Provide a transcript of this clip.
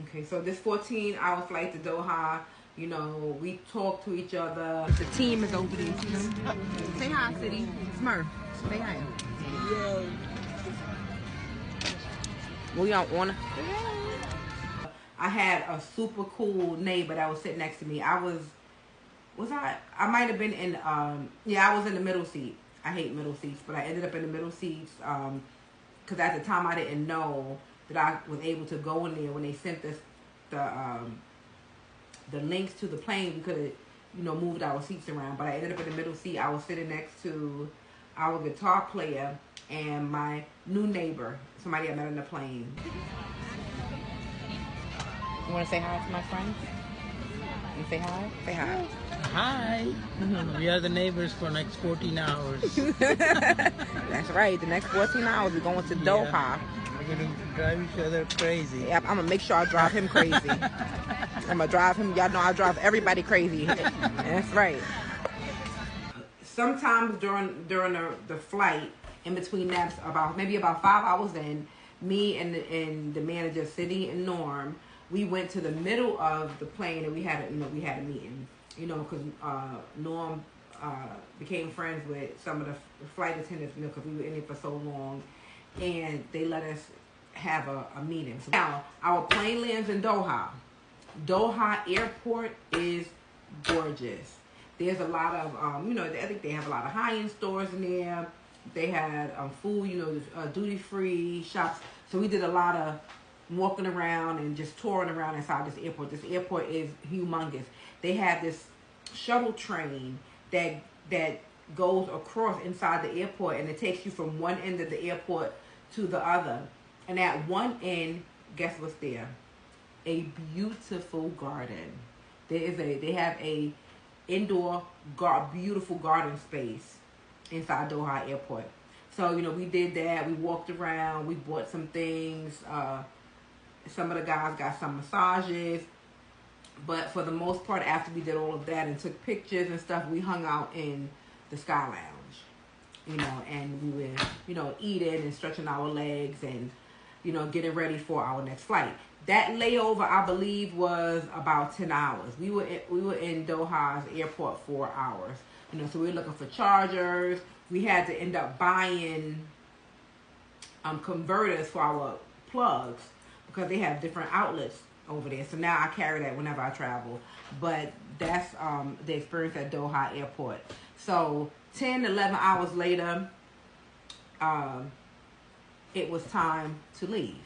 Okay, so this 14-hour flight to Doha, you know, we talk to each other. The team is over there. Say hi, City. Smurf. Say hi. Yo. We don't want to. I had a super cool neighbor that was sitting next to me. I might have been in, I was in the middle seat. I hate middle seats, but I ended up in the middle seats because at the time I didn't know that I was able to go in there when they sent us the links to the plane. We could have, you know, moved our seats around, but I ended up in the middle seat. I was sitting next to our guitar player and my new neighbor, somebody I met on the plane. You want to say hi to my friends? You say hi? Say hi. Hi. We are the neighbors for next 14 hours. That's right. The next 14 hours we're going to Doha. Yeah. We're going to drive each other crazy. Yep, I'm going to make sure I drive him crazy. I'm going to drive him. Y'all know I drive everybody crazy. That's right. Sometimes during the flight, in between naps, maybe about 5 hours in, me and the manager, City and Norm, we went to the middle of the plane and we had a meeting. You know, because Norm became friends with some of the flight attendants, you know, because we were in it for so long, and they let us have a meeting. So now our plane lands in Doha. Doha Airport is gorgeous. There's a lot of, you know, I think they have a lot of high-end stores in there. They had food, you know, duty-free shops. So we did a lot of walking around and just touring around inside this airport. This airport is humongous. They have this shuttle train that goes across inside the airport, and it takes you from one end of the airport to the other. And at one end, guess what's there? A beautiful garden. They have a indoor beautiful garden space inside Doha Airport. So, you know, we did that. We walked around. We bought some things. Some of the guys got some massages. But for the most part, after we did all of that and took pictures and stuff, we hung out in the Sky Lounge, you know, and we were, you know, eating and stretching our legs and, you know, getting ready for our next flight. That layover, I believe, was about 10 hours. We were in Doha's airport 4 hours, you know, so we were looking for chargers. We had to end up buying converters for our plugs because they have different outlets over there. So now I carry that whenever I travel. But that's the experience at Doha Airport. So 10, 11 hours later, it was time to leave.